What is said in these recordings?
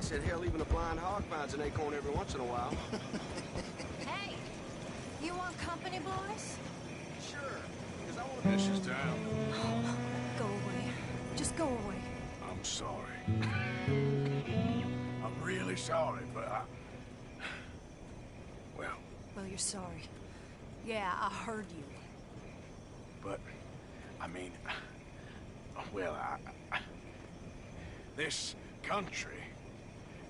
said, hell, even a blind hog finds an acorn every once in a while. Hey, you want company, boys? Sure, because I want to... This is town. Go away. Just go away. I'm sorry. I'm really sorry, but I... Well, you're sorry. Yeah, I heard you. But, I mean... Well, this country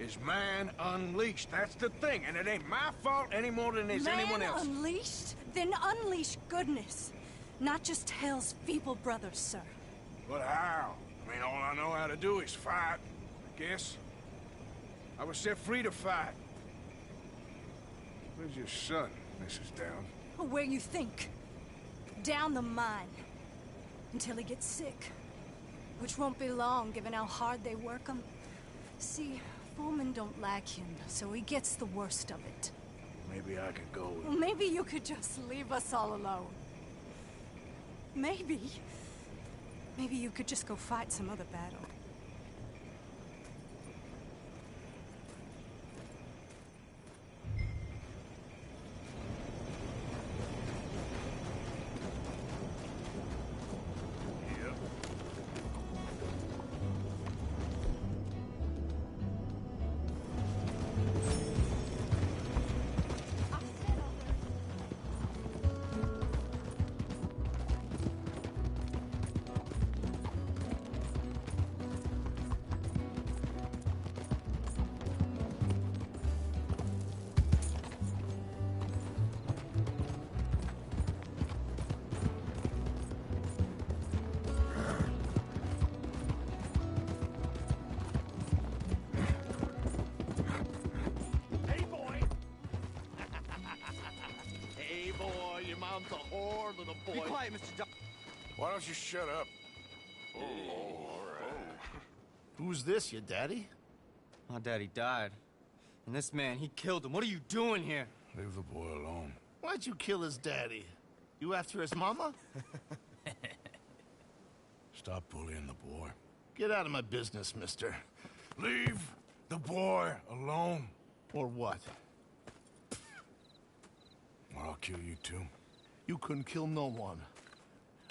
is man unleashed. That's the thing, and it ain't my fault any more than it's anyone else. Man unleashed? Then unleash goodness. Not just hell's feeble brothers, sir. But how? I mean, all I know how to do is fight, I guess. I was set free to fight. Where's your son, Mrs. Down? Where you think? Down the mine. Until he gets sick. Which won't be long, given how hard they work him. See, foremen don't like him, so he gets the worst of it. Maybe I could go... Well, maybe you could just leave us all alone. Maybe. Maybe you could just go fight some other battle. Be quiet, Mr. Duck. Why don't you shut up? Oh, all right. Who's this, your daddy? My daddy died. And this man, he killed him. What are you doing here? Leave the boy alone. Why'd you kill his daddy? You after his mama? Stop bullying the boy. Get out of my business, mister. Leave the boy alone. Or what? Or I'll kill you too. You couldn't kill no one.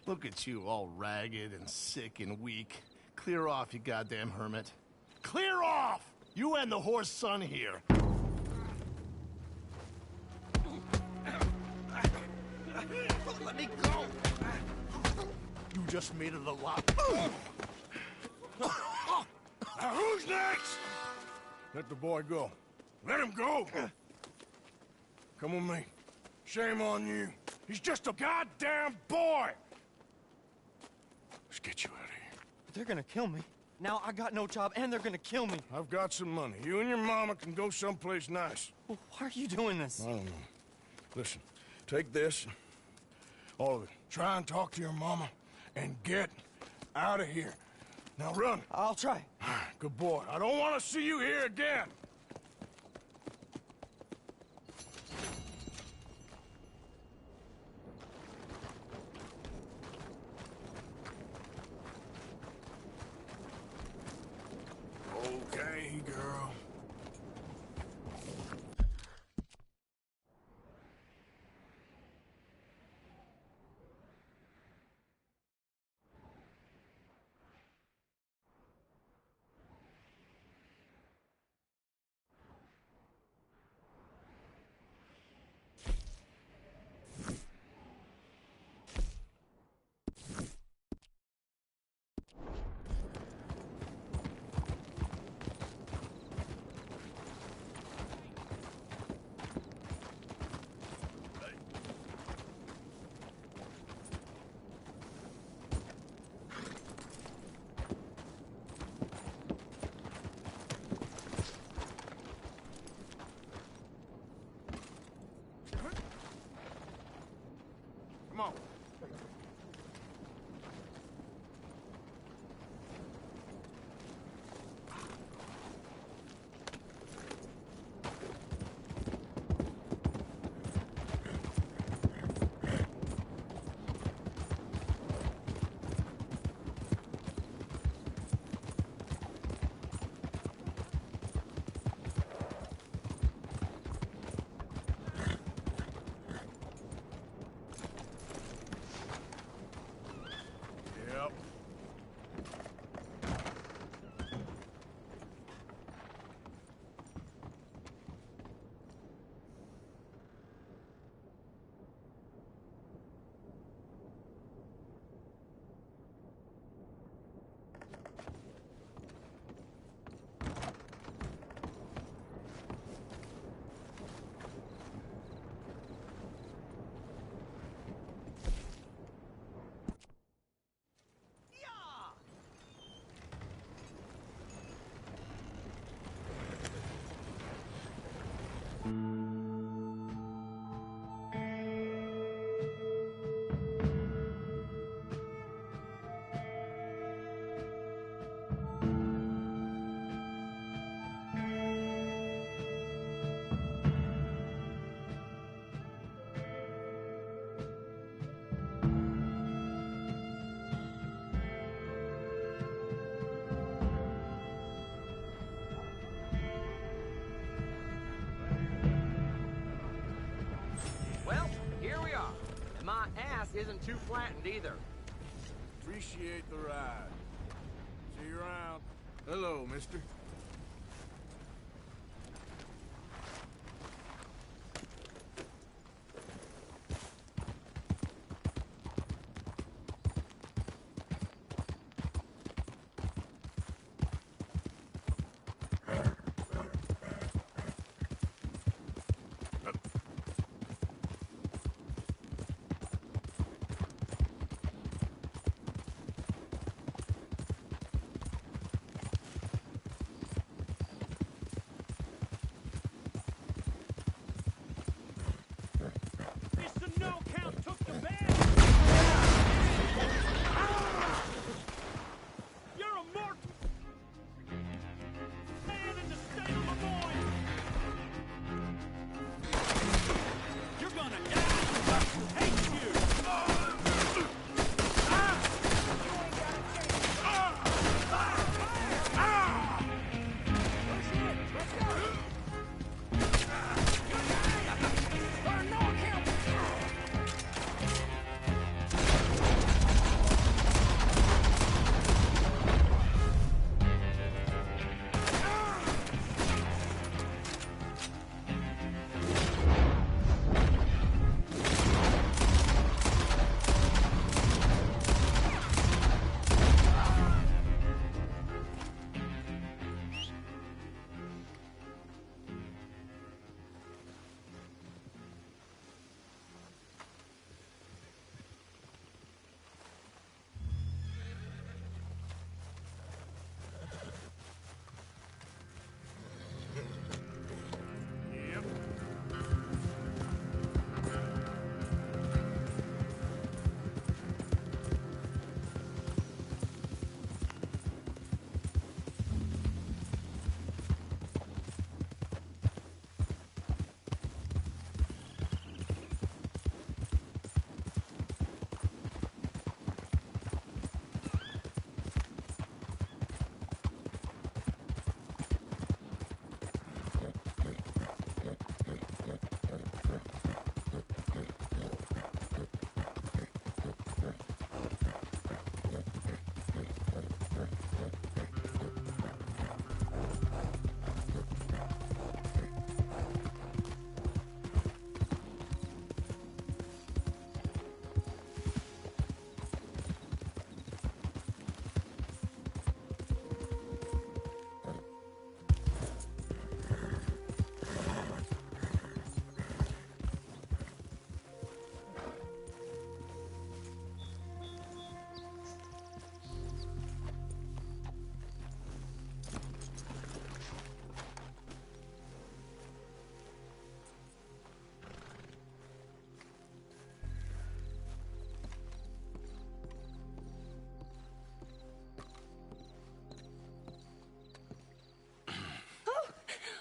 Look at you, all ragged and sick and weak. Clear off, you goddamn hermit. Clear off! You and the horse son here. Let me go! You just made it a lot. Now who's next? Let the boy go. Let him go! Come with me. Shame on you. He's just a goddamn boy! Let's get you out of here. They're gonna kill me. Now I got no job and they're gonna kill me. I've got some money. You and your mama can go someplace nice. Well, why are you doing this? I don't know. Listen, take this. All of it. Try and talk to your mama and get out of here. Now run. I'll try. Good boy. I don't want to see you here again. Okay, girl. Come on. isn't too flattened either. Appreciate the ride. See you around. Hello, mister.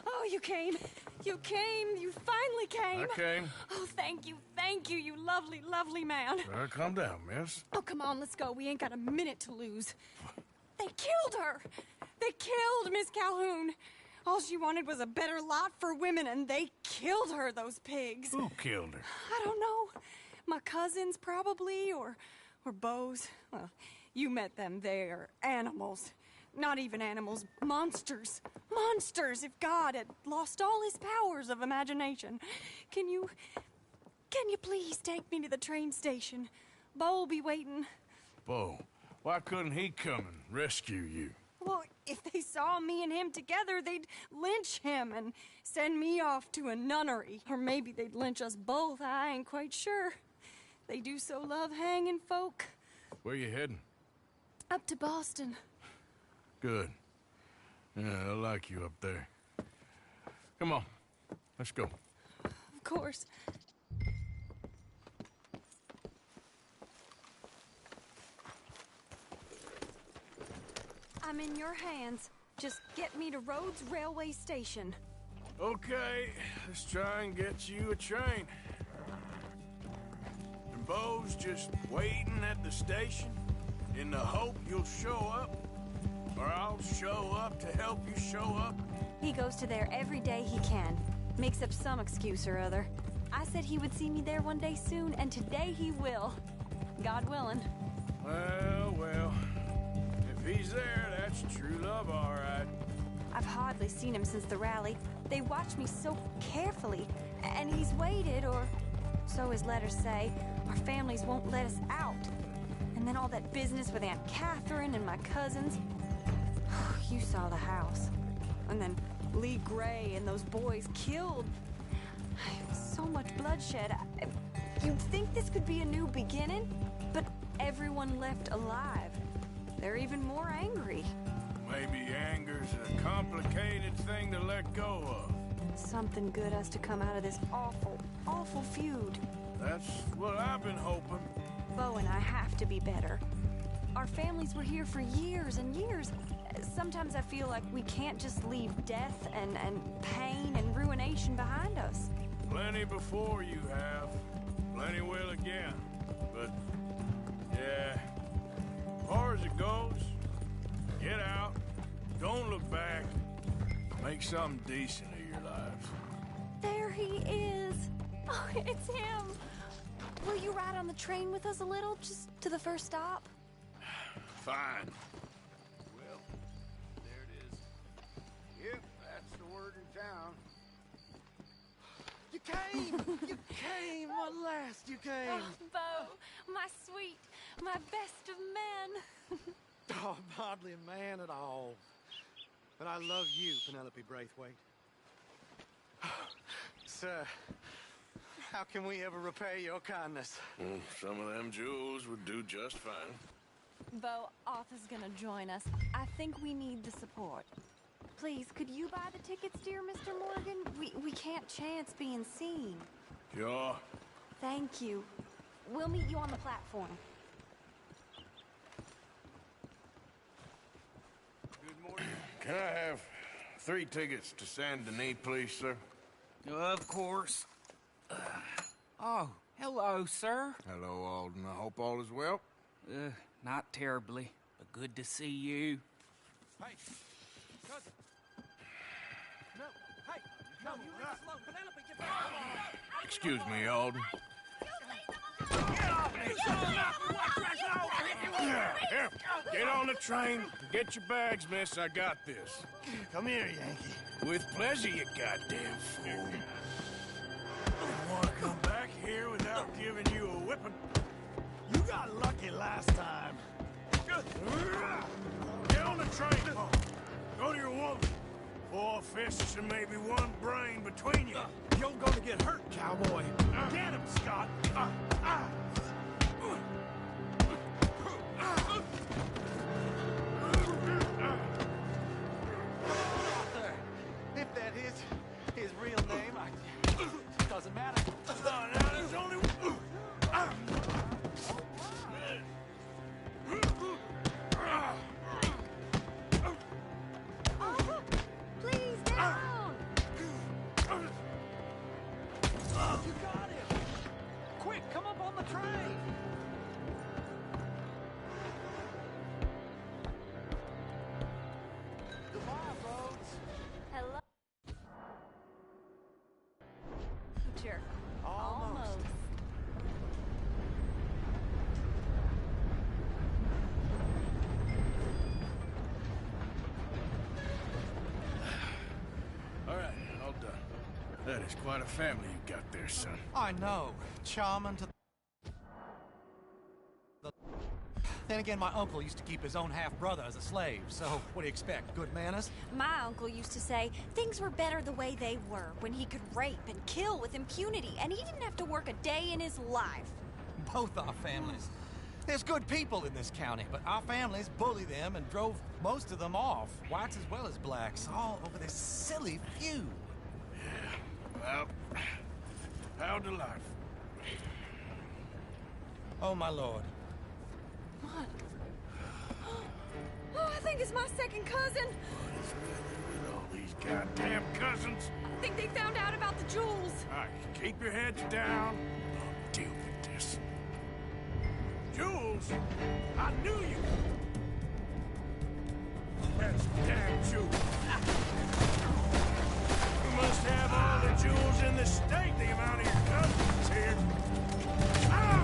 Oh, you came. You came. You finally came. I came. Oh, thank you, you lovely, lovely man. Calm down, miss. Oh, come on, let's go. We ain't got a minute to lose. They killed her. They killed Miss Calhoun. All she wanted was a better lot for women, and they killed her, those pigs. Who killed her? I don't know. My cousins, probably, or Beau's. Well, you met them. They're animals. Not even animals. Monsters. Monsters, if God had lost all his powers of imagination. Can you please take me to the train station? Beau'll be waiting. Beau, why couldn't he come and rescue you? Well, if they saw me and him together, they'd lynch him and send me off to a nunnery. Or maybe they'd lynch us both. I ain't quite sure. They do so love hanging folk. Where you heading? Up to Boston. Good. Yeah, I like you up there. Come on, let's go. Of course. I'm in your hands. Just get me to Rhodes Railway Station. Okay, let's try and get you a train. And Beau's just waiting at the station in the hope you'll show up, or I'll show up to help you show up. He goes to there every day he can. Makes up some excuse or other. I said he would see me there one day soon, and today he will. God willing. Well. If he's there, that's true love, all right. I've hardly seen him since the rally. They watch me so carefully, and he's waited, or so his letters say. Our families won't let us out. And then all that business with Aunt Catherine and my cousins. You saw the house. And then Lee Gray and those boys killed. So much bloodshed. You'd think this could be a new beginning, but everyone left alive. They're even more angry. Maybe anger's a complicated thing to let go of. Something good has to come out of this awful, awful feud. That's what I've been hoping. Bo and I have to be better. Our families were here for years and years. Sometimes I feel like we can't just leave death and pain and ruination behind us. Plenty before you have. Plenty will again. But, yeah. As far as it goes, get out. Don't look back. Make something decent of your lives. There he is. Oh, it's him. Will you ride on the train with us a little, just to the first stop? Fine. Well, there it is. Yep, that's the word in town. You came! You came! At last, you came! Oh, Bo, my sweet, my best of men. Oh, I'm hardly a man at all. But I love you, Penelope Braithwaite. Sir, how can we ever repay your kindness? Some of them jewels would do just fine. Bo, Arthur's gonna join us. I think we need the support. Please, could you buy the tickets, dear Mr. Morgan? We can't chance being seen. Sure. Thank you. We'll meet you on the platform. Good morning. Can I have 3 tickets to Saint Denis, please, sir? Of course. Oh, hello, sir. Hello, Alden. I hope all is well. Not terribly, but good to see you. Hey, cousin. No, hey, no, you leave us alone. Penelope, get back. Excuse me, Alden. Here, get on the train. Get your bags, miss. I got this. Come here, Yankee. With pleasure, you goddamn fool. Didn't want to come back here without giving you a whipping. You got lucky last time. Get on the train. Go to your woman. 4 fists and maybe 1 brain between you. You're gonna get hurt, cowboy. Get him, Scott. Arthur, if that is his real name, doesn't matter. Now there's only... Please, down! You got him. Quick, come up on the train. Goodbye, folks. Hello? Future. Almost. All right, all done. That is quite a family you got there, son. I know. Charming to... Then again, my uncle used to keep his own half-brother as a slave, so what do you expect? Good manners? My uncle used to say things were better the way they were, when he could rape and kill with impunity, and he didn't have to work a day in his life. Both our families. There's good people in this county, but our families bullied them and drove most of them off, whites as well as blacks, all over this silly feud. Well, how delightful. Oh, my lord. What? Oh, I think it's my second cousin. What is with all these goddamn cousins? I think they found out about the jewels. All right, keep your heads down. I'll deal with this. Jules, I knew you. That's damn Jules. You must have all the jewels in the state, the amount of your cousins here. Ah!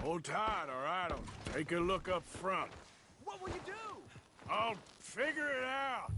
Hold tight, all right? I'll take a look up front. What will you do? I'll figure it out.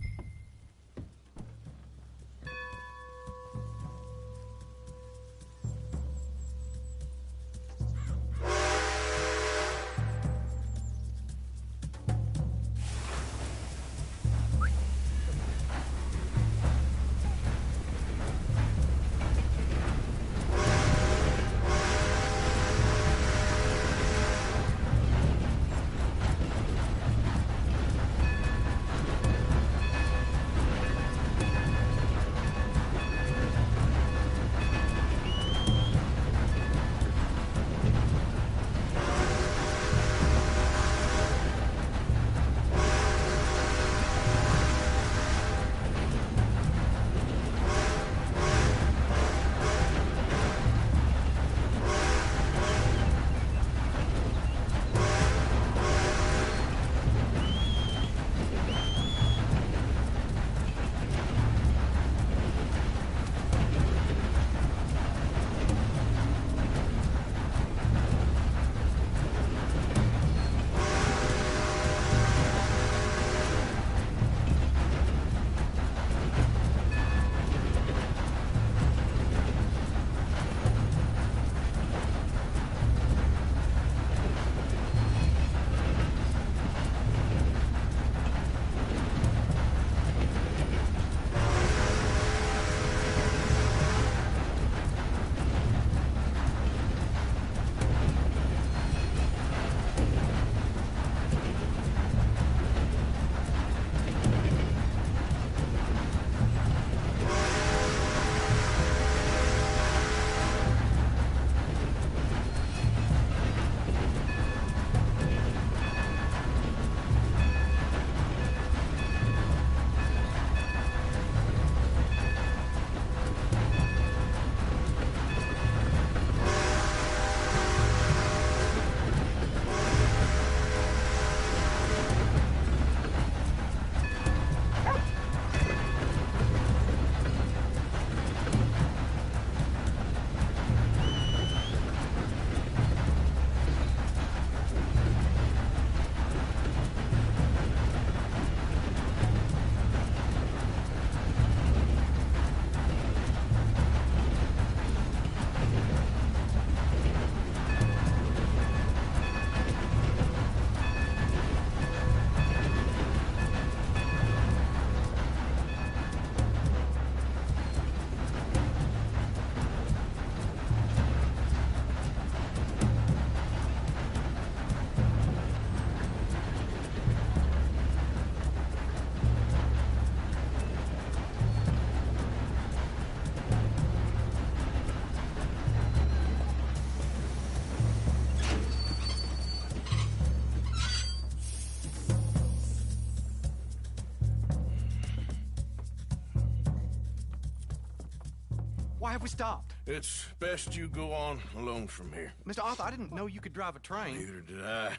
Why have we stopped? It's best you go on alone from here. Mr. Arthur, I didn't know you could drive a train. Neither did I.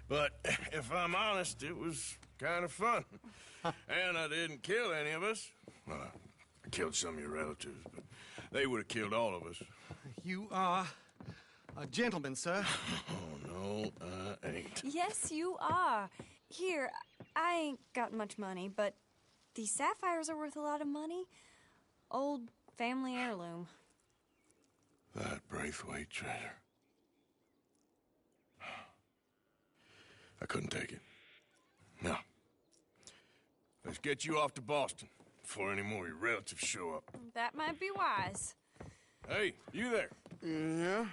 But if I'm honest, it was kind of fun. And I didn't kill any of us. Well, I killed some of your relatives, but they would have killed all of us. You are a gentleman, sir. Oh, no, I ain't. Yes, you are. Here, I ain't got much money, but these sapphires are worth a lot of money. Old family heirloom. That Braithwaite treasure. I couldn't take it. No. Let's get you off to Boston before any more of your relatives show up. That might be wise. Hey, you there? Yeah?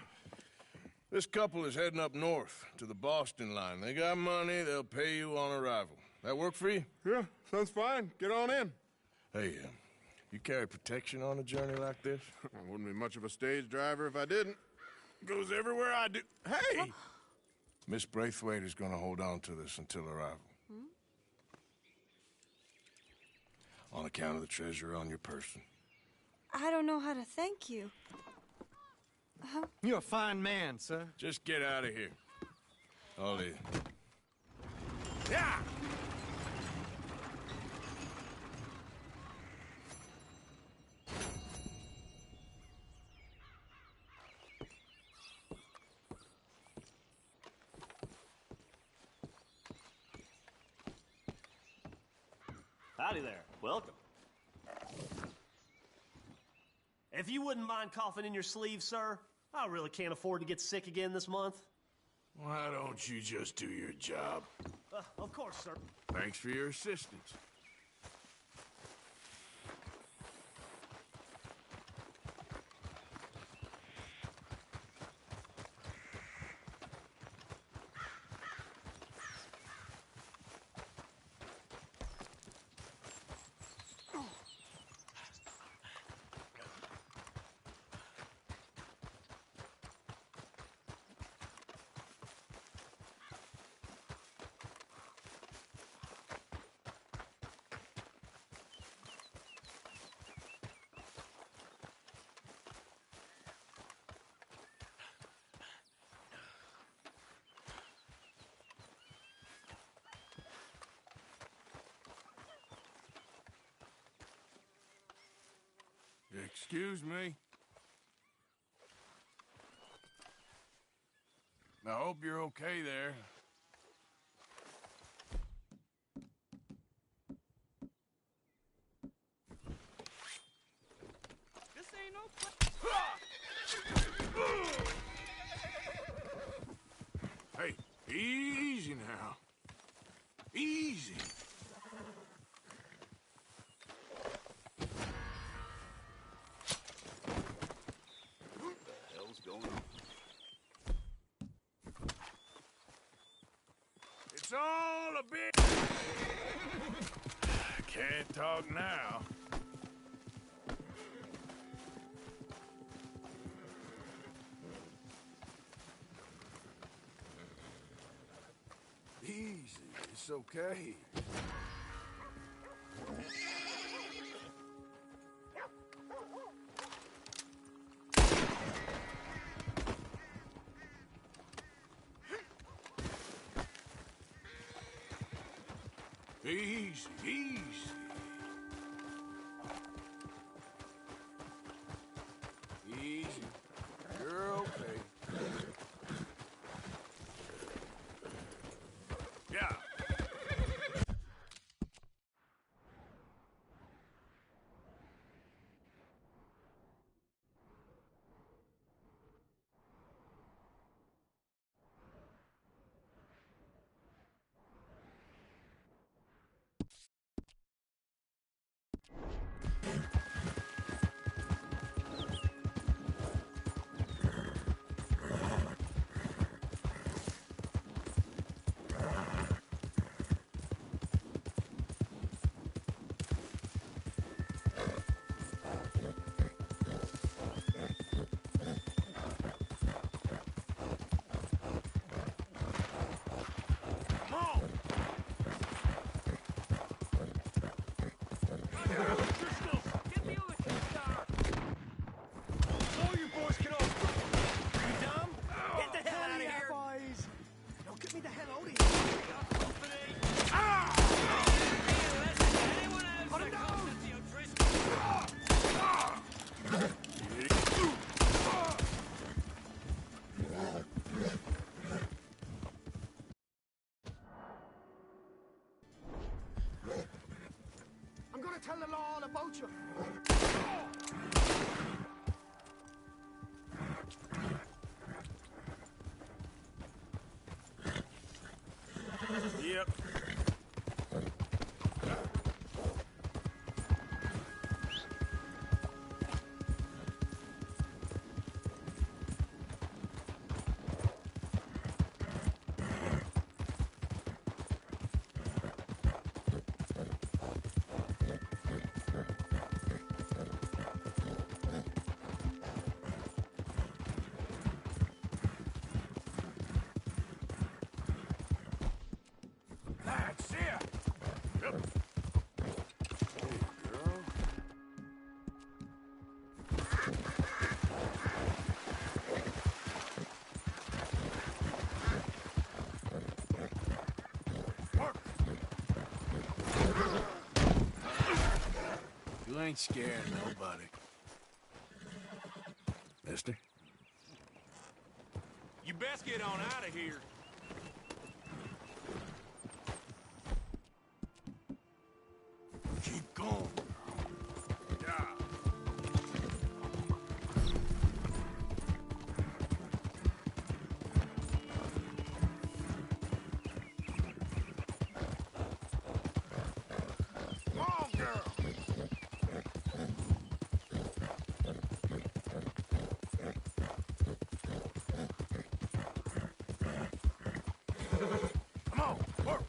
This couple is heading up north to the Boston line. They got money, they'll pay you on arrival. That work for you? Yeah, sounds fine. Get on in. Hey, you carry protection on a journey like this? I wouldn't be much of a stage driver if I didn't. Goes everywhere I do. Hey! Miss Braithwaite is going to hold on to this until arrival. On account of the treasure on your person. I don't know how to thank you. You're a fine man, sir. Just get out of here. I'll leave. Yeah! Howdy there. Welcome. If you wouldn't mind coughing in your sleeve, sir, I really can't afford to get sick again this month. Why don't you just do your job? Of course, sir. Thanks for your assistance. Excuse me? I hope you're okay there. This ain't no Hey, easy now. Easy. It's all a bit... Can't talk now. Easy, it's okay. Easy, easy. Easy. You're okay. Yeah. I'm gonna tell the law all about you. Yep. That's it. Yep. Hey, girl. Work. You ain't scaring nobody. Mister? You best get on out of here. Come. Yeah. Come on, girl. Come on, work.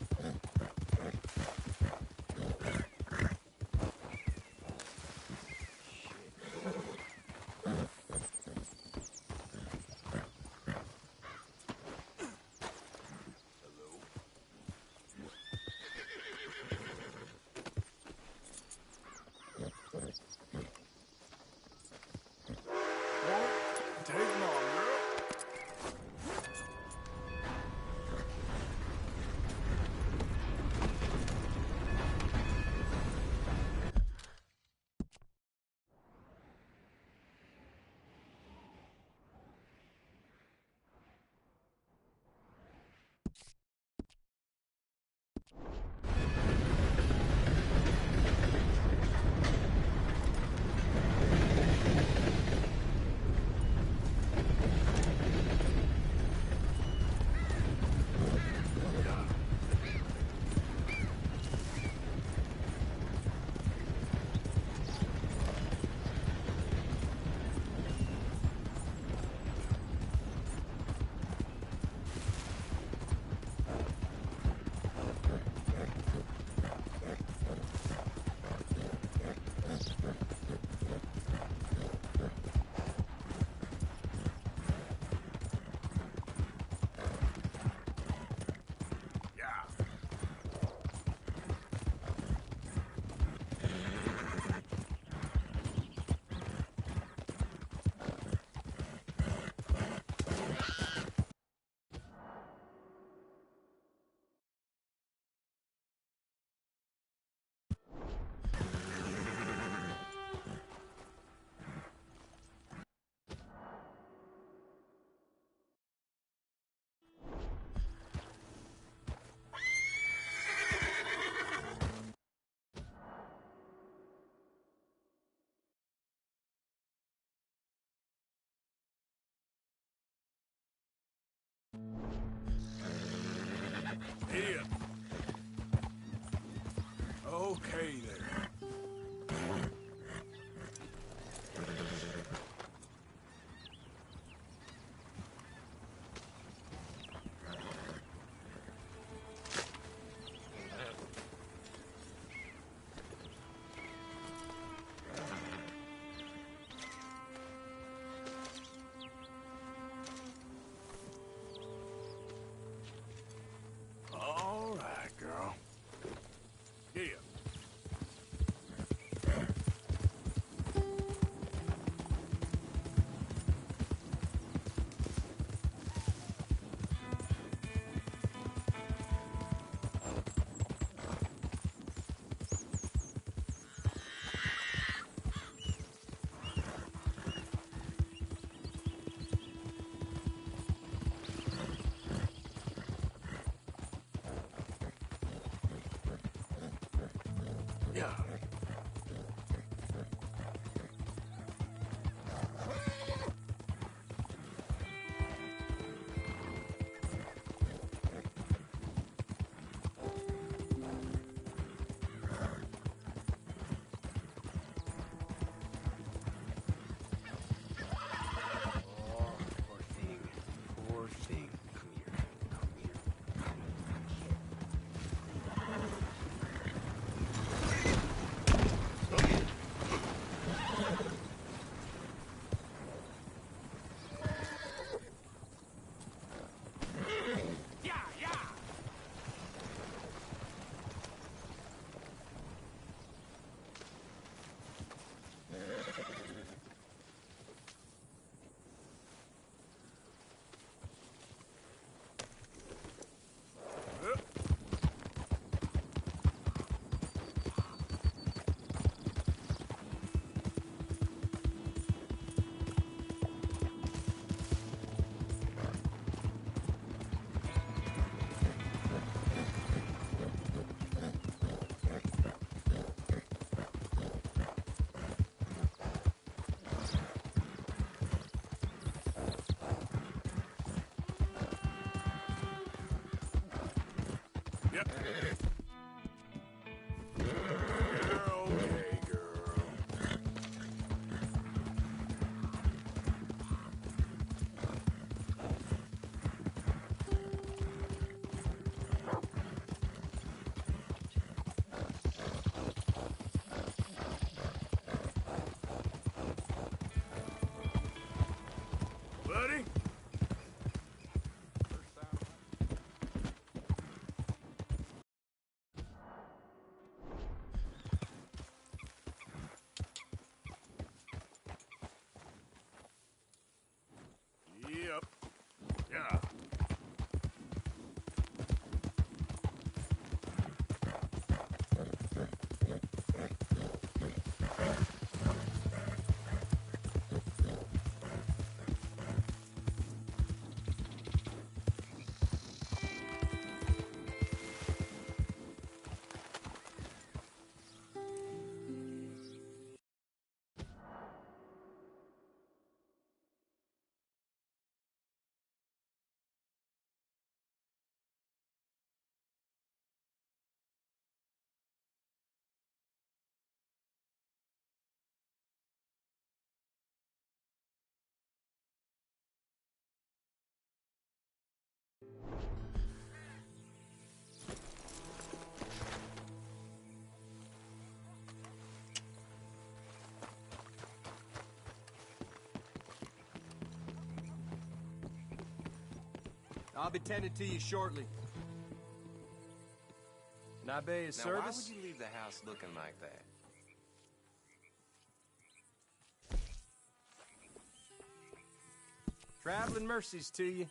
Yep. You're okay, girl. Buddy? Yep. Yeah. I'll be tending to you shortly. Nabe is Now, service? why would you leave the house looking like that? Traveling mercies to you.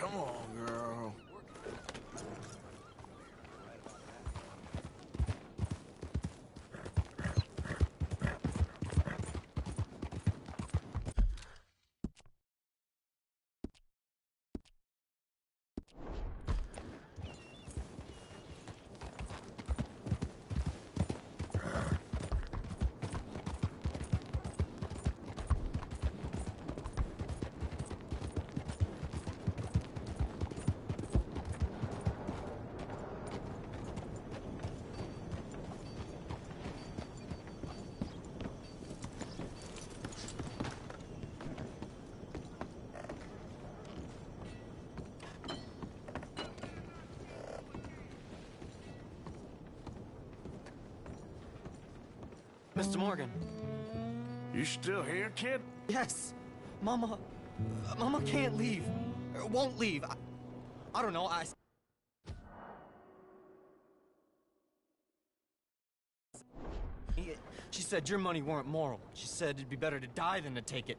Come on, girl. Mr. Morgan. You still here, kid? Yes. Mama can't leave. Won't leave. I don't know. She said your money weren't moral. She said it'd be better to die than to take it.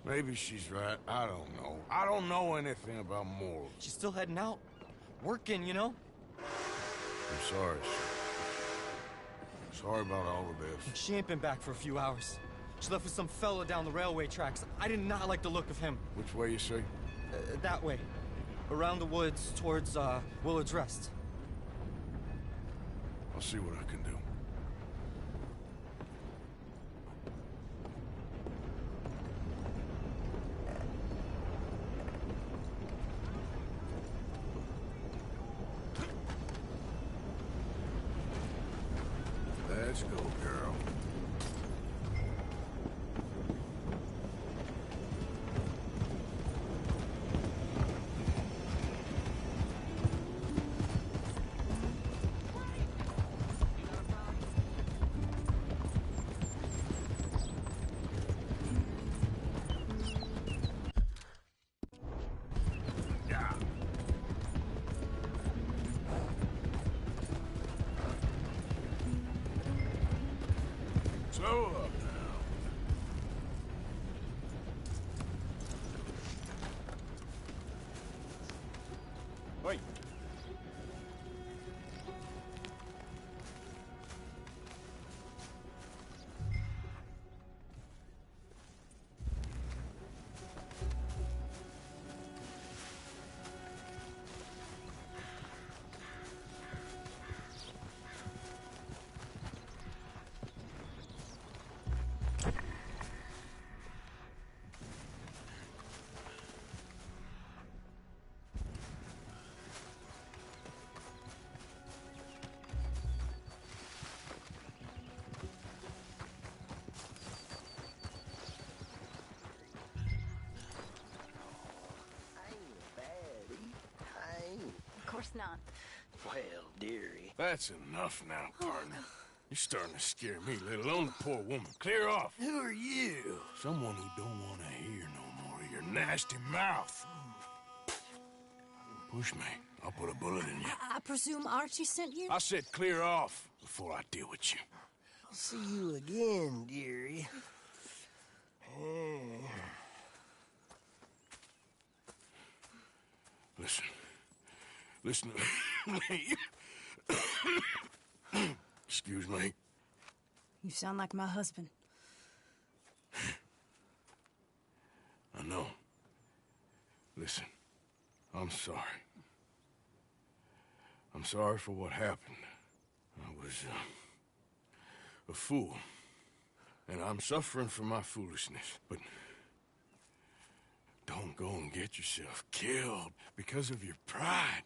Maybe she's right. I don't know. I don't know anything about morals. She's still heading out. Working, you know? I'm sorry, sir. Sorry about all of this. She ain't been back for a few hours. She left with some fella down the railway tracks. I did not like the look of him. Which way you say? That way. Around the woods, towards, Willard's Rest. I'll see what I can do. Let's go, girl. Slow up now. Wait. Of course not. Well, dearie. That's enough now, partner. You're starting to scare me, let alone the poor woman. Clear off. Who are you? Someone who don't want to hear no more of your nasty mouth. Push me. I'll put a bullet in you. I presume Archie sent you? I said clear off before I deal with you. I'll see you again, dearie. Listen. Listen to me. Excuse me. You sound like my husband. I know. Listen, I'm sorry. I'm sorry for what happened. I was a fool. And I'm suffering for my foolishness. But don't go and get yourself killed because of your pride.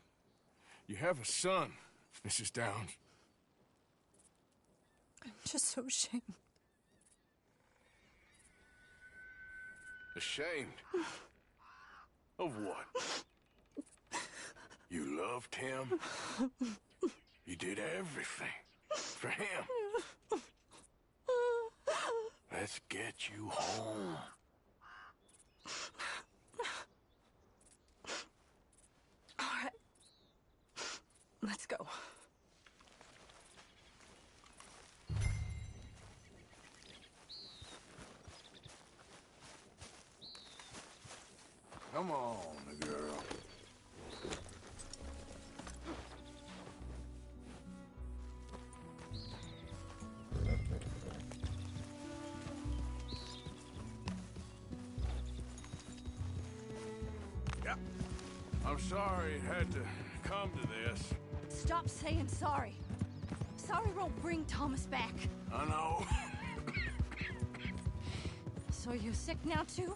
You have a son, Mrs. Downs. I'm just so ashamed. Ashamed? Of what? You loved him? You did everything for him. Let's get you home. All right. Let's go. Come on, girl. Yeah. I'm sorry it had to come to this. Stop saying sorry. Sorry won't bring Thomas back. I know. So you're sick now, too?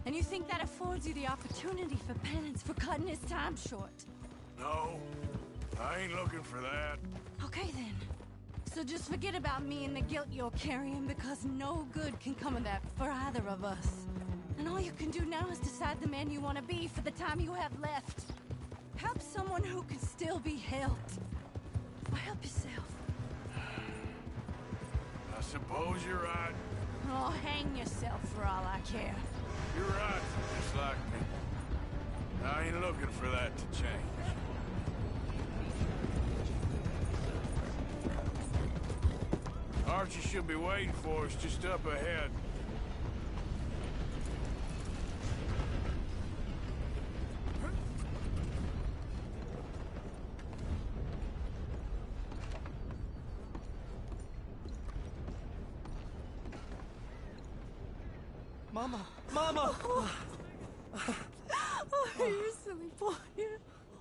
And you think that affords you the opportunity for penance for cutting his time short? No, I ain't looking for that. Okay, then. So just forget about me and the guilt you're carrying, because no good can come of that for either of us. And all you can do now is decide the man you want to be for the time you have left. Help someone who can still be helped. Or help yourself. I suppose you're right. Oh, hang yourself for all I care. You're right, just like me. I ain't looking for that to change. Archie should be waiting for us just up ahead. Mama! Mama! Oh, you silly boy.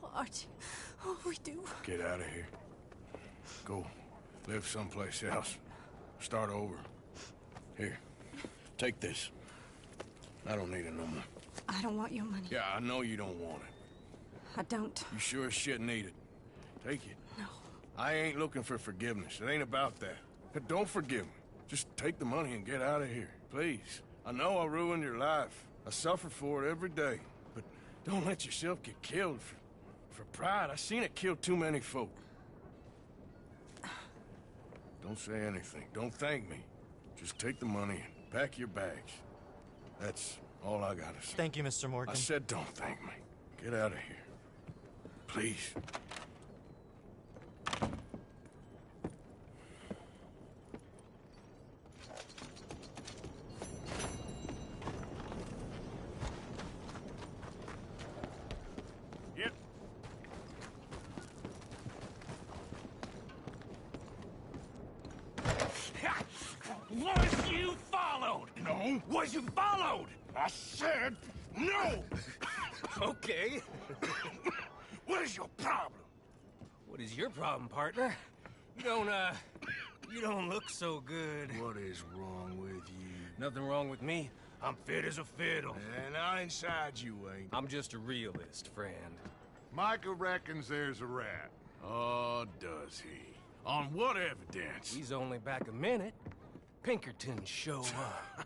Oh, Archie, what we do? Get out of here. Go. live someplace else. Start over. Here, take this. I don't need it no more. I don't want your money. Yeah, I know you don't want it. I don't. You sure as shit need it. Take it. No. I ain't looking for forgiveness. It ain't about that. But don't forgive me. Just take the money and get out of here, please. I know I ruined your life. I suffer for it every day. But don't let yourself get killed for pride. I seen it kill too many folk. Don't say anything. Don't thank me. Just take the money and pack your bags. That's all I gotta say. Thank you, Mr. Morgan. I said don't thank me. Get out of here. Please. Yep. Was you followed? No. Was you followed? I said no! Okay. What is your problem? What is your problem, partner? You don't look so good. What is wrong with you? Nothing wrong with me. I'm fit as a fiddle. And not inside you ain't. I'm just a realist, friend. Micah reckons there's a rat. Oh, does he? On what evidence? He's only back a minute. Pinkerton show up.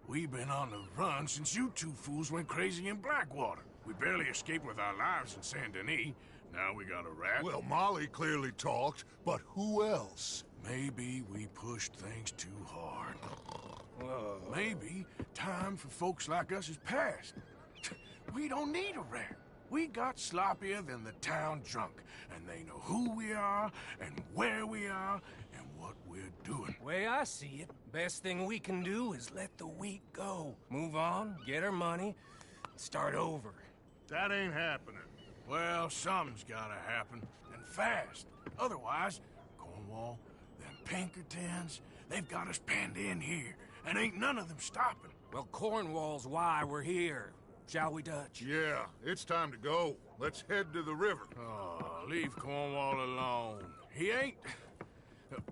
We've been on the run since you two fools went crazy in Blackwater. We barely escaped with our lives in Saint Denis. Now we got a rat. Well, Molly clearly talked, but who else? Maybe we pushed things too hard. Maybe time for folks like us is past. We don't need a rat. We got sloppier than the town drunk, and they know who we are, and where we are, and what we're doing. Way I see it, best thing we can do is let the week go. Move on, get our money, start over. That ain't happening. Well, something's gotta happen, and fast. Otherwise, Cornwall, them Pinkertons, they've got us penned in here, and ain't none of them stopping. Well, Cornwall's why we're here. Shall we, Dutch? Yeah, it's time to go. Let's head to the river. Oh, leave Cornwall alone. He ain't...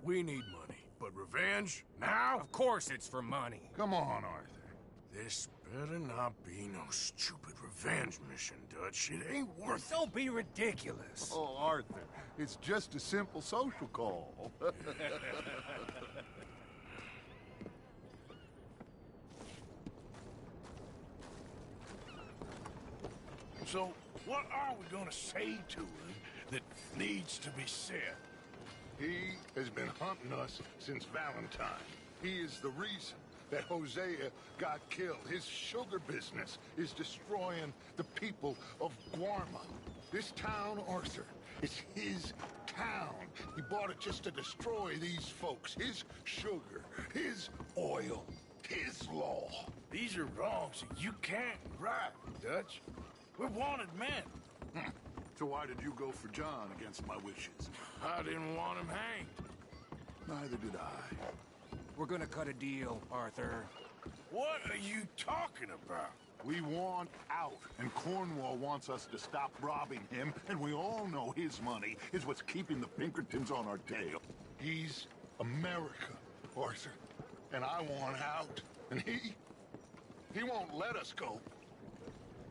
We need money, but revenge, now? Of course it's for money. Come on, Arthur. This better not be no stupid revenge mission, Dutch. It ain't worth it. Don't be ridiculous. Oh, Arthur, it's just a simple social call. So, what are we gonna say to him that needs to be said? He has been hunting us since Valentine. He is the reason that Hosea got killed. His sugar business is destroying the people of Guarma. This town, Arthur, it's his town. He bought it just to destroy these folks. His sugar, his oil, his law. These are wrongs that you can't right, Dutch. We're wanted men. So why did you go for John against my wishes? I didn't want him hanged. Neither did I. We're gonna cut a deal, Arthur. What are you talking about? We want out, and Cornwall wants us to stop robbing him, and we all know his money is what's keeping the Pinkertons on our tail. He's America, Arthur, and I want out, and he won't let us go.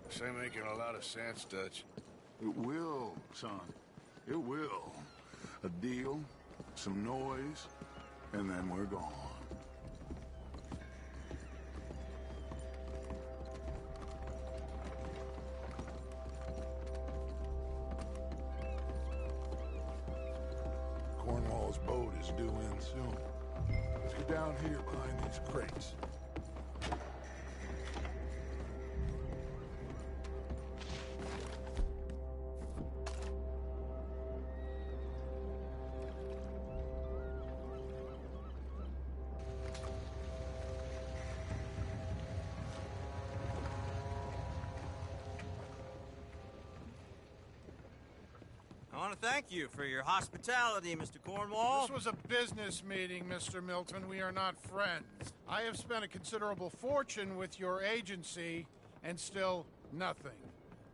This ain't making a lot of sense, Dutch. It will, son. It will. A deal, some noise, and then we're gone. Cornwall's boat is due in soon. Let's get down here behind these crates. I want to thank you for your hospitality, Mr. Cornwall. This was a business meeting, Mr. Milton. We are not friends. I have spent a considerable fortune with your agency, and still nothing.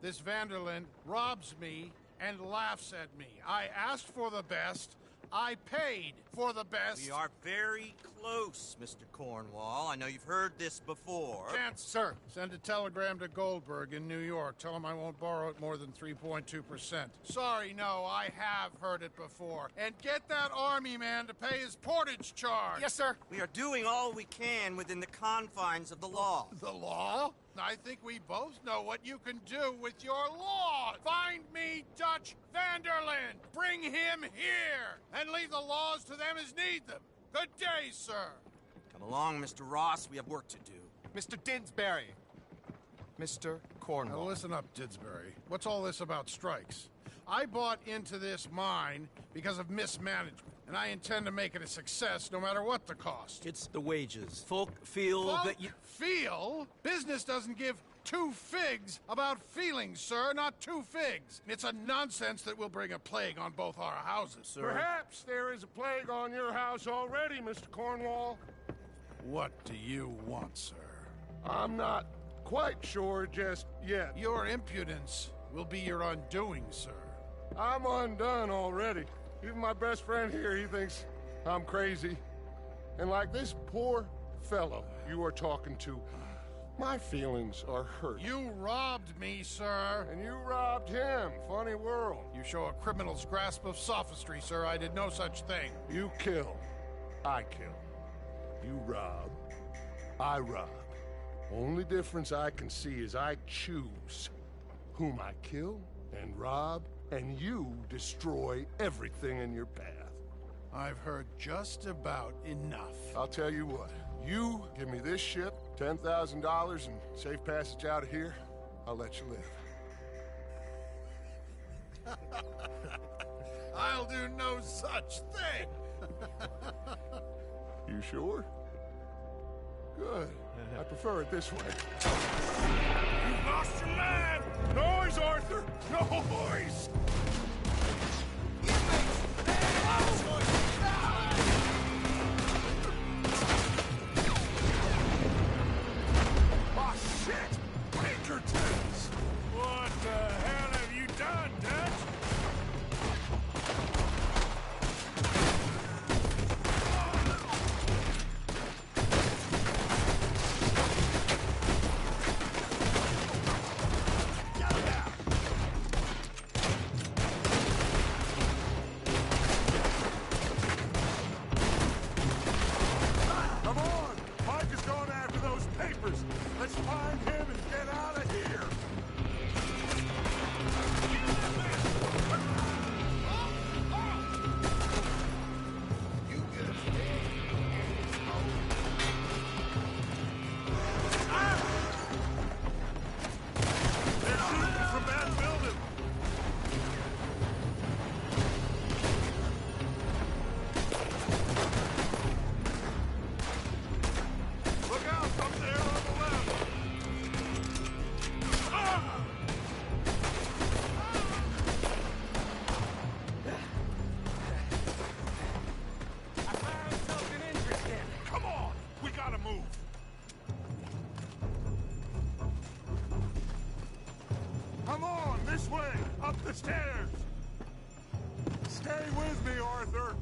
This Vanderlyn robs me and laughs at me. I asked for the best. I paid for the best. We are very close, Mr. Cornwall. I know you've heard this before. Chance, sir. Send a telegram to Goldberg in New York. Tell him I won't borrow it more than 3.2%. Sorry, no, I have heard it before. And get that army man to pay his portage charge. Yes, sir. We are doing all we can within the confines of the law. The law? I think we both know what you can do with your law. Find me Dutch Vanderlyn. Bring him here. And leave the laws to them as need them. Good day, sir. Come along, Mr. Ross. We have work to do. Mr. Didsbury. Mr. Cornwall. Now listen up, Didsbury. What's all this about strikes? I bought into this mine because of mismanagement, and I intend to make it a success no matter what the cost. It's the wages. Folk feel that you... Feel? Business doesn't give two figs about feelings, sir, not two figs. It's a nonsense that will bring a plague on both our houses, sir. Perhaps there is a plague on your house already, Mr. Cornwall. What do you want, sir? I'm not quite sure just yet. Your impudence will be your undoing, sir. I'm undone already. Even my best friend here, he thinks I'm crazy. And like this poor fellow you are talking to, my feelings are hurt. You robbed me, sir. And you robbed him. Funny world. You show a criminal's grasp of sophistry, sir. I did no such thing. You kill. I kill. You rob. I rob. Only difference I can see is I choose whom I kill and rob, and you destroy everything in your path. I've heard just about enough. I'll tell you what. You give me this ship, $10,000, and safe passage out of here, I'll let you live. I'll do no such thing. You sure? Good. I prefer it this way. You've lost your man! Noise, Arthur! Noise! Oh, shit! Pinkertons! What the hell have you done, Dutch? Let's find him and get out of here! You get a They're shooting from that building! Look out, up there on the left! I found something interesting. Come on! We gotta move! Come on, this way! Up the stairs! Stay with me, Arthur!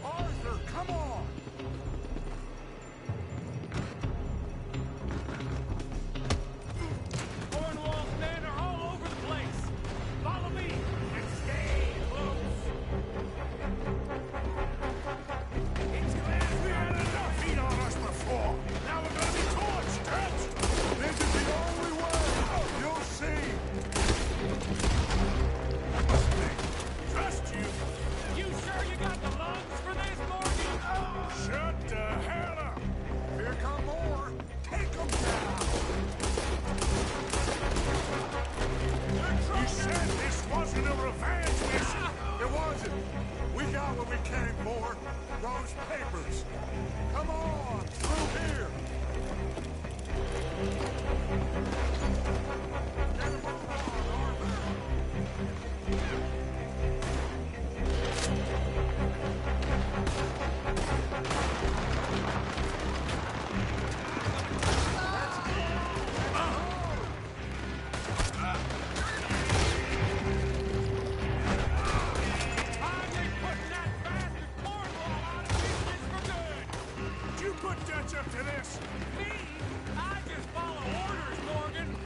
Arthur, come on! Cornwall's men are all over the place. Follow me and stay close. It's glad We had enough heat on us before! Now we're gonna be torched, Dutch! This is the only way! You'll see! Trust me! Trust put Dutch up to this? Me? I just follow orders, Morgan.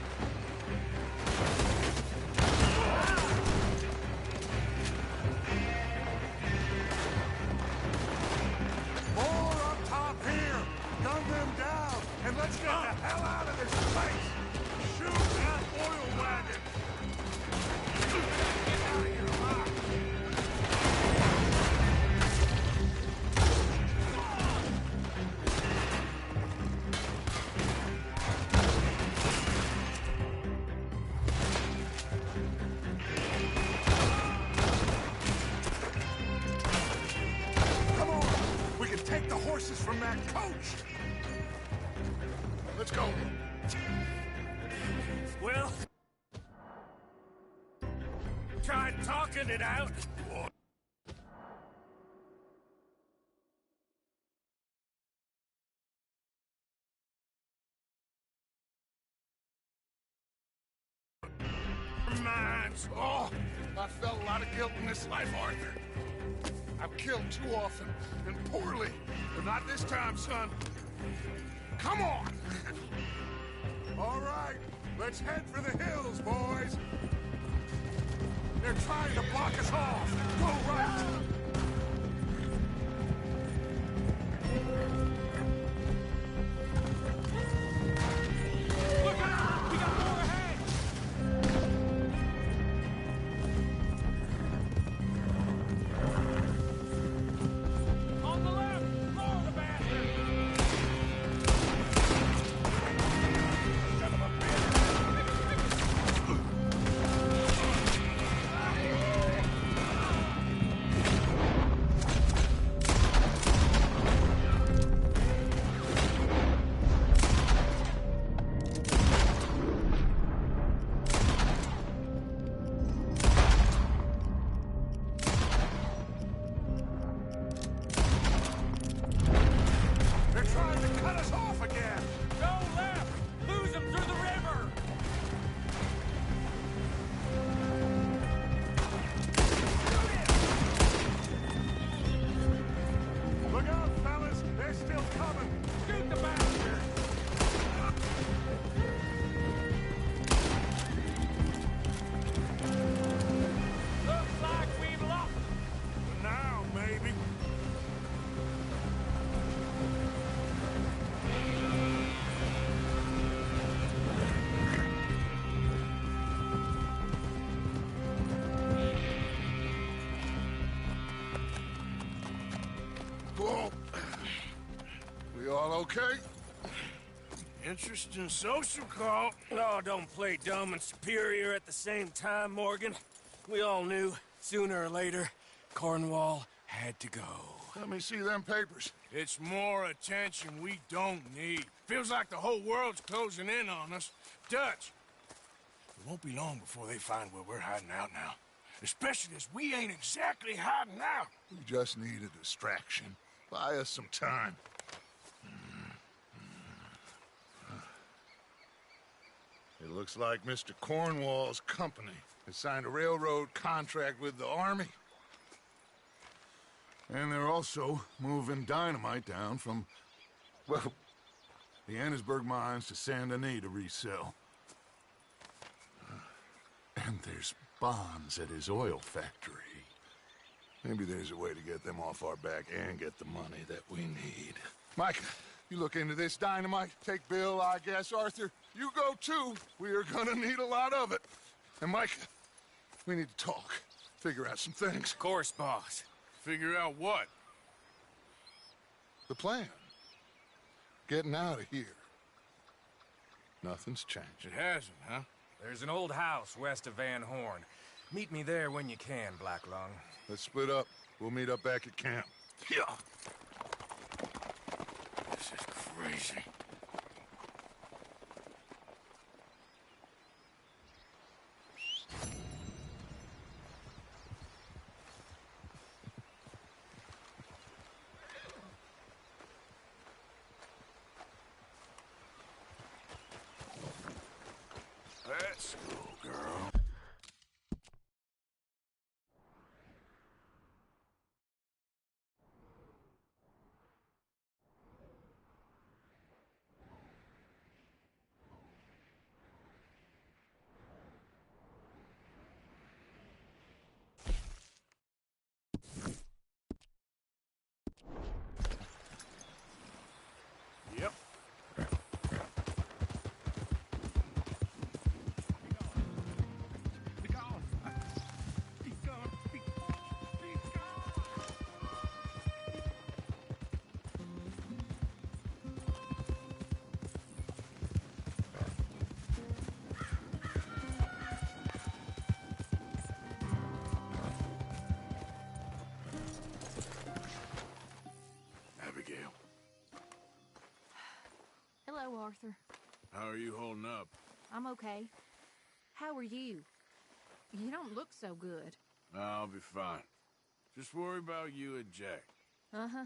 More up top here! Gun them down, and let's get the hell out of this place! Shoot that oil wagon! Get out of here alive! Come on! We can take the horses from that coach! Let's go! Well, tried talking it out. Minds. Oh, I felt a lot of guilt in this life, Arthur. I've killed too often and poorly, but not this time, son. Come on! All right, let's head for the hills, boys. They're trying to block us off. Go right. Look out! We got more ahead! On the left! Lower the bastard! Son of a They're trying to cut us off again. Go left! Lose them through the river! Look out, fellas. They're still coming. Shoot the bastard! Looks like we've lost them. For now, maybe. Whoa. We all okay? Interesting social call. Oh, don't play dumb and superior at the same time, Morgan. We all knew, sooner or later, Cornwall had to go. Let me see them papers. It's more attention we don't need. Feels like the whole world's closing in on us. Dutch, it won't be long before they find where we're hiding out now. Especially as we ain't exactly hiding out. We just need a distraction. Buy us some time. It looks like Mr. Cornwall's company has signed a railroad contract with the army. And they're also moving dynamite down from, well, the Annesburg mines to Saint Denis to resell. And there's bombs at his oil factory. Maybe there's a way to get them off our back and get the money that we need. Mike, you look into this dynamite. Take Bill, I guess. Arthur, you go too. We are gonna need a lot of it. And Mike, we need to talk. Figure out some things. Of course, boss. Figure out what? The plan. Getting out of here. Nothing's changed. It hasn't, huh? There's an old house west of Van Horn. Meet me there when you can, Blacklung. Let's split up. We'll meet up back at camp. Yeah. This is crazy. Let's go, girl. Hello, Arthur. How are you holding up? I'm okay. How are you? You don't look so good. I'll be fine. Just worry about you and Jack. Uh-huh.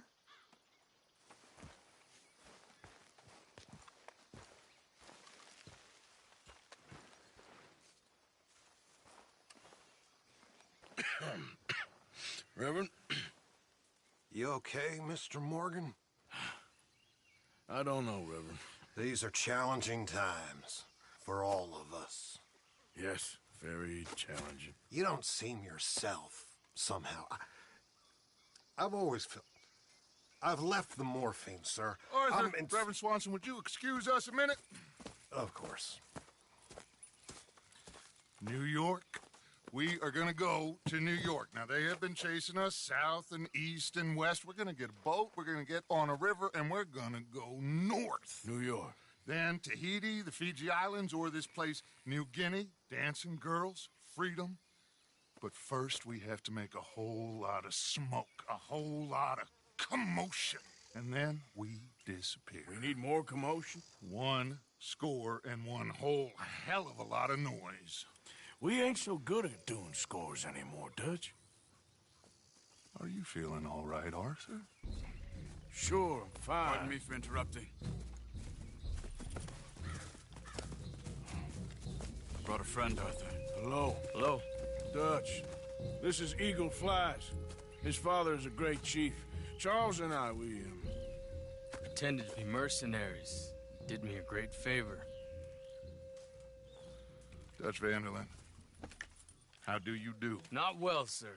Reverend? You okay, Mr. Morgan? I don't know, Reverend. These are challenging times for all of us. Yes, very challenging. You don't seem yourself, somehow. I've always felt... I've left the morphine, sir. Arthur, Reverend Swanson, would you excuse us a minute? Of course. New York? We are gonna go to New York. Now, they have been chasing us south and east and west. We're gonna get a boat, we're gonna get on a river, and we're gonna go north. New York. Then Tahiti, the Fiji Islands, or this place, New Guinea, dancing girls, freedom. But first, we have to make a whole lot of smoke, a whole lot of commotion. And then we disappear. We need more commotion? 1 score and 1 whole hell of a lot of noise. We ain't so good at doing scores anymore, Dutch. Are you feeling all right, Arthur? Sure, I'm fine. Pardon me for interrupting. I brought a friend, Arthur. Hello. Hello. Dutch. This is Eagle Flies. His father is a great chief. Charles and I, we pretended to be mercenaries. Did me a great favor. Dutch Vanderlyn, how do you do? Not well, sir.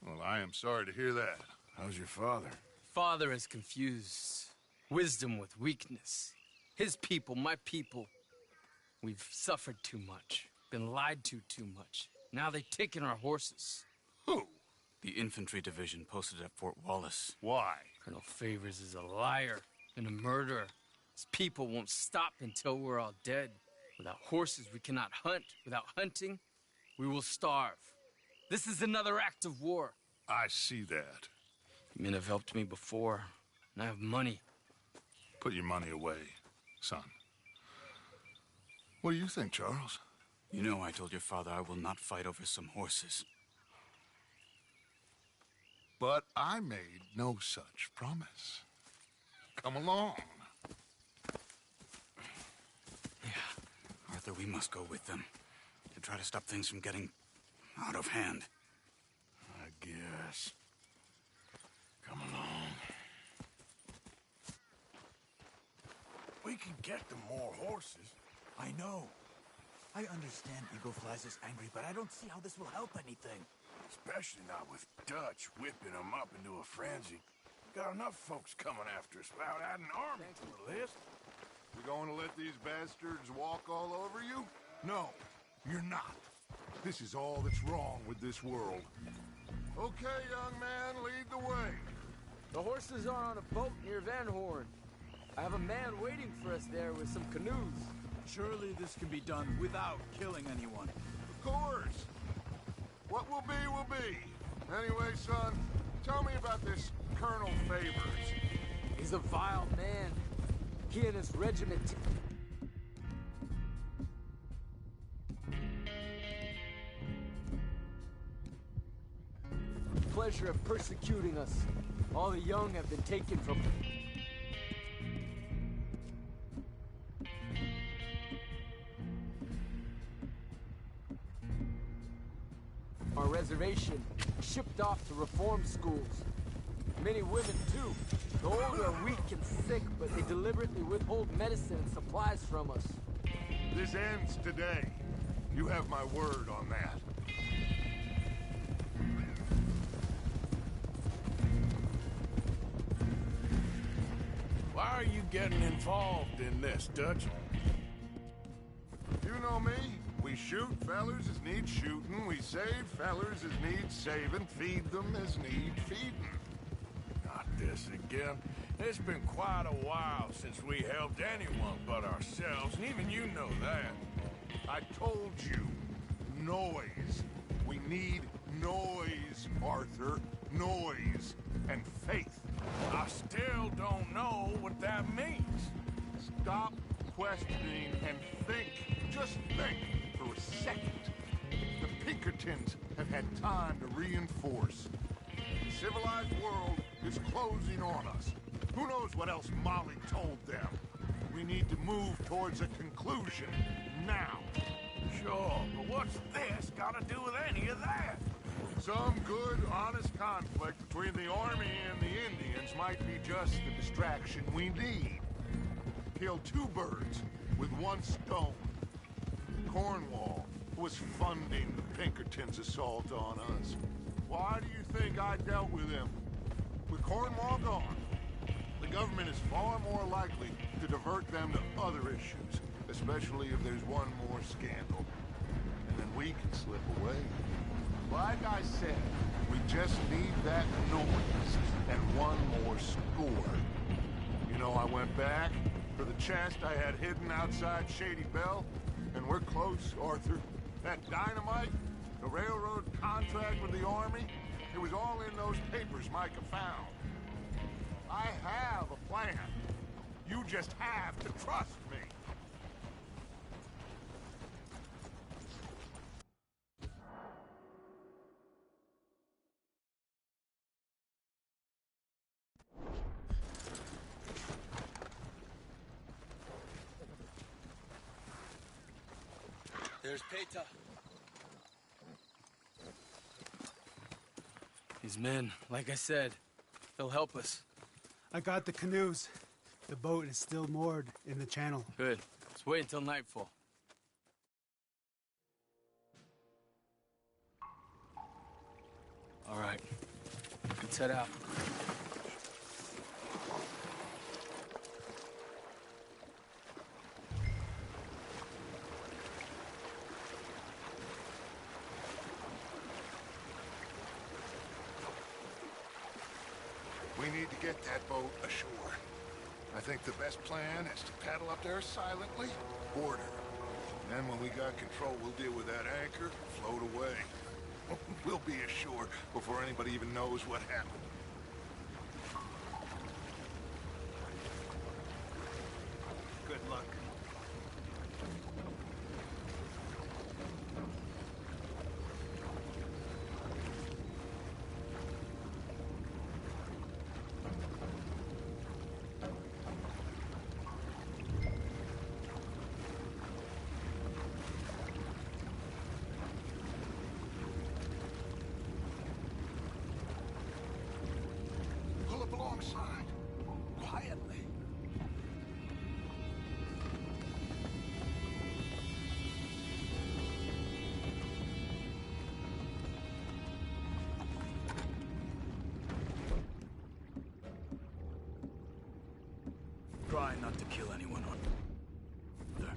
Well, I am sorry to hear that. How's your father? Father has confused wisdom with weakness. His people, my people. We've suffered too much. Been lied to too much. Now they've taken our horses. Who? The infantry division posted at Fort Wallace. Why? Colonel Favors is a liar and a murderer. His people won't stop until we're all dead. Without horses, we cannot hunt. Without hunting, we will starve. This is another act of war. I see that. Men have helped me before, and I have money. Put your money away, son. What do you think, Charles? You know I told your father I will not fight over some horses. But I made no such promise. Come along. Arthur, we must go with them to try to stop things from getting out of hand. I guess. Come along. We can get them more horses. I know. I understand Eagle Flies is angry, but I don't see how this will help anything. Especially not with Dutch whipping them up into a frenzy. Got enough folks coming after us without adding army to the list. You going to let these bastards walk all over you? No, you're not. This is all that's wrong with this world. Okay, young man, lead the way. The horses are on a boat near Van Horn. I have a man waiting for us there with some canoes. Surely this can be done without killing anyone. Of course. What will be, will be. Anyway, son, tell me about this Colonel Favors. He's a vile man. He and his regiment... pleasure of persecuting us. All the young have been taken from him. Our reservation shipped off to reform schools. Many women, too. The old are weak and sick, but they deliberately withhold medicine and supplies from us. This ends today. You have my word on that. Why are you getting involved in this, Dutch? You know me. We shoot fellers as need shooting. We save fellers as need saving. Feed them as need feeding. Not this again. It's been quite a while since we helped anyone but ourselves, and even you know that. I told you. Noise. We need noise, Arthur. Noise and faith. I still don't know what that means. Stop questioning and think, just think for a second. The Pinkertons have had time to reinforce. The civilized world is closing on us. Who knows what else Molly told them? We need to move towards a conclusion now. Sure, but what's this got to do with any of that? Some good, honest conflict between the army and the Indians might be just the distraction we need. Kill two birds with one stone. Cornwall was funding the Pinkertons' assault on us. Why do you think I dealt with him? With Cornwall gone, the government is far more likely to divert them to other issues, especially if there's one more scandal. And then we can slip away. Like I said, we just need that noise and one more score. You know, I went back for the chest I had hidden outside Shady Belle, and we're close, Arthur. That dynamite, the railroad contract with the army, it was all in those papers Micah found. I have a plan. You just have to trust me. There's Peta. These men, like I said, they'll help us. I got the canoes. The boat is still moored in the channel. Good. Let's wait until nightfall. All right. Let's head out. We need to get that boat ashore. I think the best plan is to paddle up there silently, board her. Then when we got control, we'll deal with that anchor, float away. We'll be ashore before anybody even knows what happened. Good luck. Pull up alongside, quietly. Try not to kill anyone on there.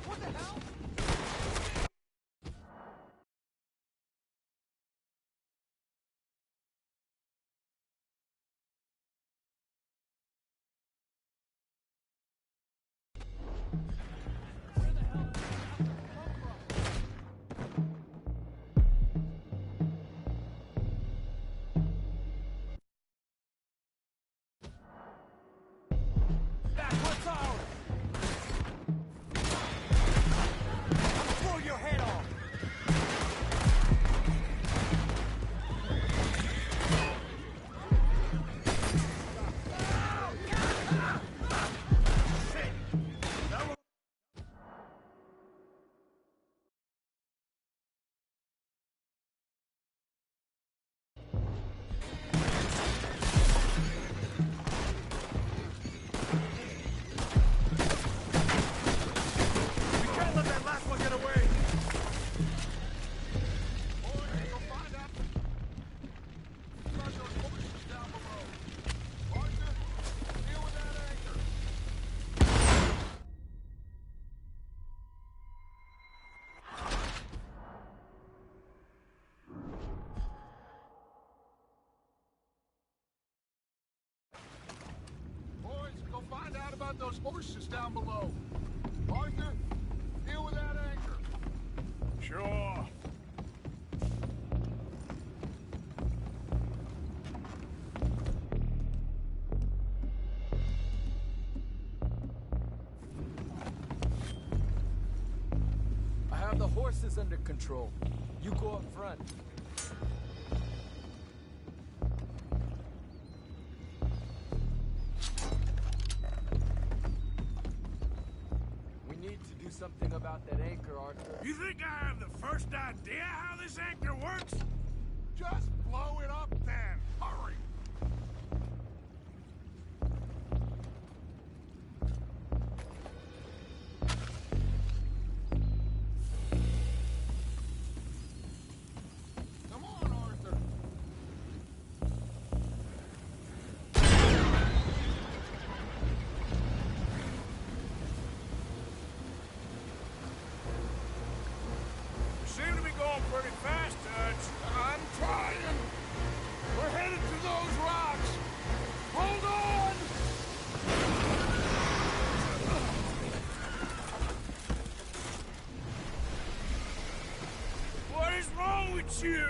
What the hell? What's ours? I'll blow your head off! about those horses down below. Arthur, deal with that anchor. Sure. I have the horses under control. You go up front. We need to do something about that anchor, Arthur. You think I have the first idea how this anchor works? Just blow it up then. Hurry. Come on, Arthur. You seem to be going pretty fast, Dutch. I'm trying. We're headed to those rocks. Hold on! What is wrong with you?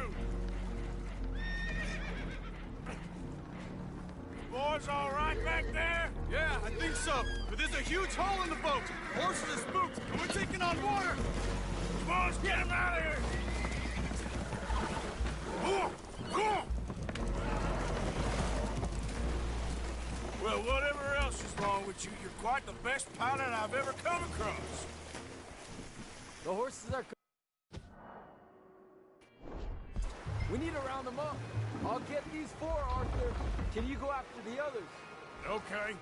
Boys all right back there? Yeah, I think so. But there's a huge hole in the boat. Horses are spooked, and we're taking on water. Boys, get him out of here! Well, whatever else is wrong with you, you're quite the best pilot I've ever come across. The horses are... We need to round them up. I'll get these four, Arthur. Can you go after the others? Okay.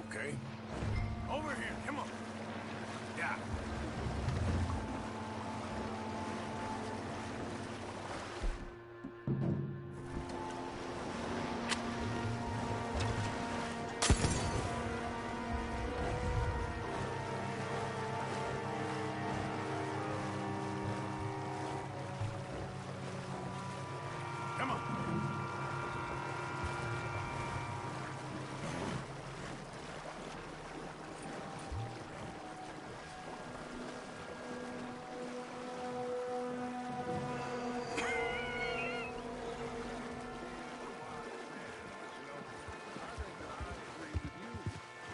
Okay. Over here, come on. Yeah. Come on.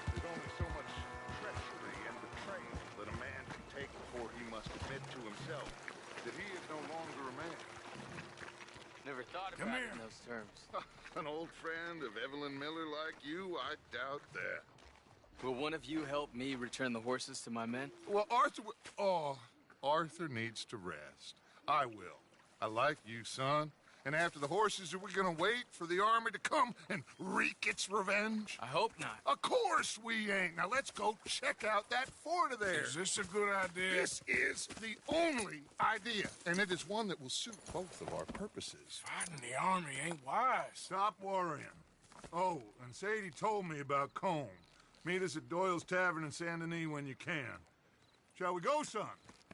There's only so much treachery and betrayal that a man can take before he must admit to himself that he is no longer a man. Never thought about it in those terms. An old friend of Evelyn Miller like you, I doubt that. Will one of you help me return the horses to my men? Well, Arthur needs to rest. I will. I like you, son. And after the horses, are we gonna wait for the army to come and wreak its revenge? I hope not. Of course we ain't. Now let's go check out that fort of theirs. Is this a good idea? This is the only idea, and it is one that will suit both of our purposes. Fighting the army ain't wise. Stop worrying. Oh, and Sadie told me about Combe. Meet us at Doyle's Tavern in Saint Denis when you can. Shall we go, son?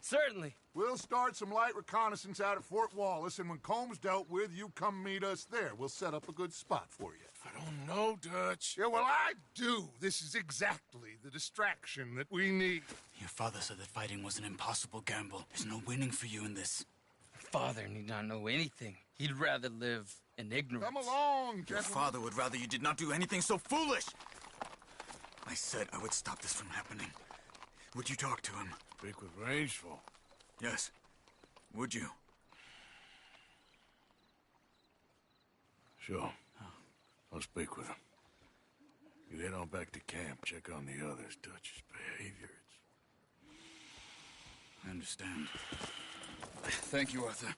Certainly. We'll start some light reconnaissance out at Fort Wallace, and when Combs dealt with, you come meet us there. We'll set up a good spot for you. I don't know, Dutch. Yeah, well, I do. This is exactly the distraction that we need. Your father said that fighting was an impossible gamble. There's no winning for you in this. father need not know anything. He'd rather live in ignorance. Come along, Your gentlemen. father would rather you did not do anything so foolish. I said I would stop this from happening. Would you talk to him? Speak with Rangeful. Yes. Would you? Sure. I'll speak with him. You head on back to camp, check on the others, Dutch's behavior. I understand. Thank you, Arthur.